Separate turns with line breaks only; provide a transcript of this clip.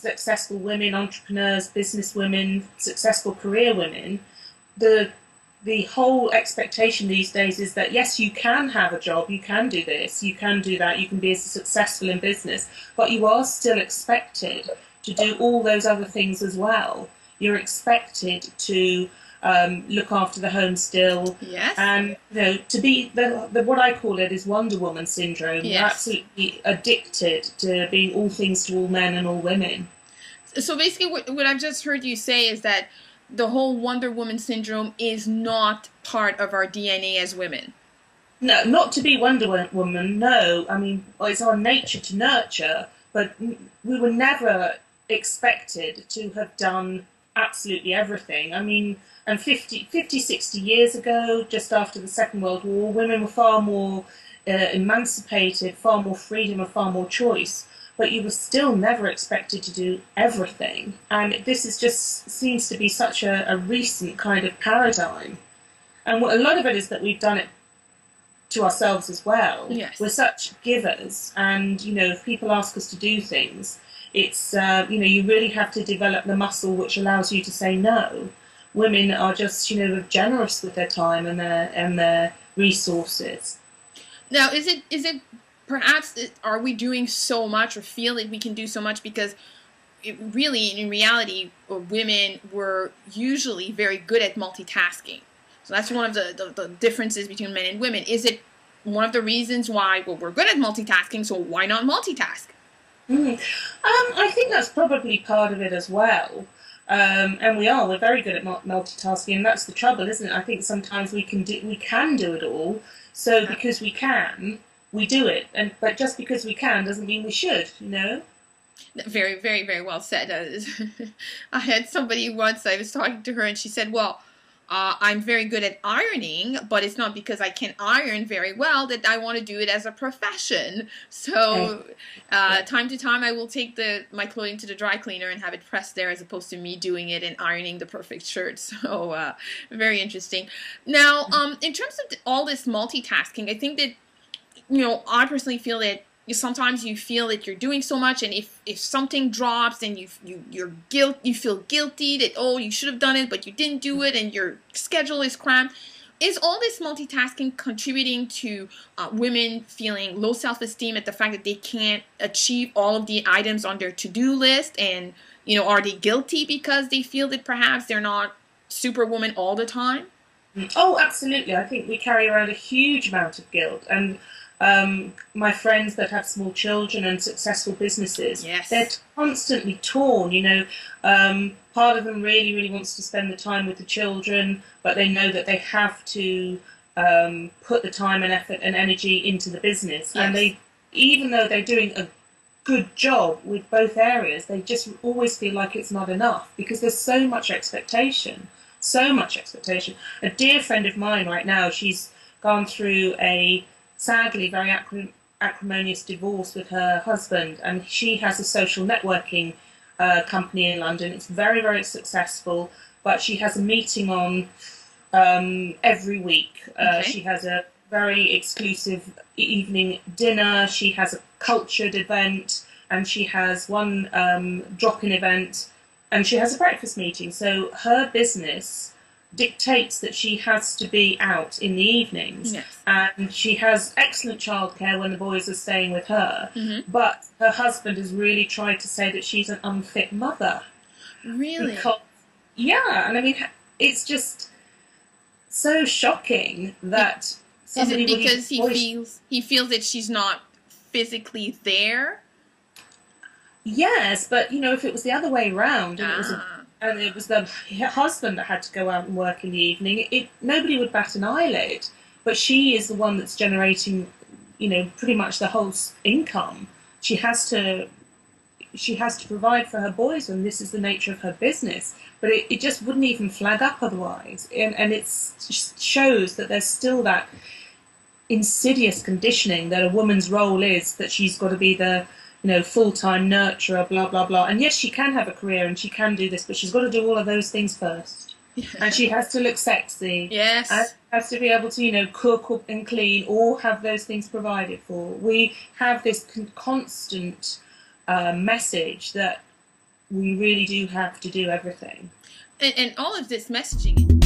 successful women, entrepreneurs, business women, successful career women, the whole expectation these days is that yes, you can have a job, you can do this, you can do that, you can be successful in business, but you are still expected to do all those other things as well. You're expected to look after the home still,
Yes.
and to be the what I call it is Wonder Woman syndrome. You're
Yes.
absolutely addicted to being all things to all men and all women.
So basically, what I've just heard you say is that the whole Wonder Woman syndrome is not part of our DNA as women.
No, not to be Wonder Woman. No, I mean it's our nature to nurture, but we were never expected to have done absolutely everything. I mean, and 60 years ago, just after the Second World War, women were far more emancipated, far more freedom and far more choice. But you were still never expected to do everything. And this is just seems to be such a recent kind of paradigm. And a lot of it is that we've done it to ourselves as well.
Yes.
We're such givers, and if people ask us to do things, it's you really have to develop the muscle which allows you to say no. Women are just generous with their time and their resources.
Now, is it perhaps are we doing so much or feel that we can do so much because really in reality women were usually very good at multitasking? So that's one of the differences between men and women. Is it one of the reasons why we're good at multitasking, so why not multitask?
Mm. I think that's probably part of it as well. And we're very good at multitasking, and that's the trouble, isn't it? I think sometimes we can do it all. So because we do it, but just because we can doesn't mean we should.
Very, very, very well said. I had somebody once, I was talking to her, and she said, well, I'm very good at ironing, but it's not because I can iron very well that I want to do it as a profession. So time to time I will take my clothing to the dry cleaner and have it pressed there as opposed to me doing it and ironing the perfect shirt. So very interesting. Now, in terms of all this multitasking, I think that, I personally feel that sometimes you feel that you're doing so much, and if something drops, then you feel guilty that, oh, you should have done it but you didn't do it, and your schedule is cramped. Is all this multitasking contributing to women feeling low self-esteem at the fact that they can't achieve all of the items on their to-do list, and are they guilty because they feel that perhaps they're not superwoman all the time?
Oh, absolutely. I think we carry around a huge amount of guilt, and my friends that have small children and successful businesses,
yes,
they're constantly torn. Part of them really, really wants to spend the time with the children, but they know that they have to put the time and effort and energy into the business.
Yes.
And even though they're doing a good job with both areas, they just always feel like it's not enough because there's so much expectation. So much expectation. A dear friend of mine right now, she's gone through a sadly very acrimonious divorce with her husband, and she has a social networking company in London. It's very, very successful, but she has a meeting on every week.
Okay.
She has a very exclusive evening dinner, she has a cultured event, and she has one drop-in event, and she has a breakfast meeting. So her business dictates that she has to be out in the evenings.
Yes.
And she has excellent childcare when the boys are staying with her.
Mm-hmm.
But her husband has really tried to say that she's an unfit mother.
Really?
Yeah, and I mean, it's just so shocking that somebody
Is it because he feels that she's not physically there?
Yes, but if it was the other way around, and it was the husband that had to go out and work in the evening, nobody would bat an eyelid. But she is the one that's generating, pretty much the whole income. She has to provide for her boys, and this is the nature of her business. But it just wouldn't even flag up otherwise, and it shows that there's still that insidious conditioning that a woman's role is that she's got to be the full-time nurturer, blah, blah, blah. And yes, she can have a career and she can do this, but she's got to do all of those things first. And she has to look sexy.
Yes.
And has to be able to, cook and clean, or have those things provided for. We have this constant message that we really do have to do everything.
And all of this messaging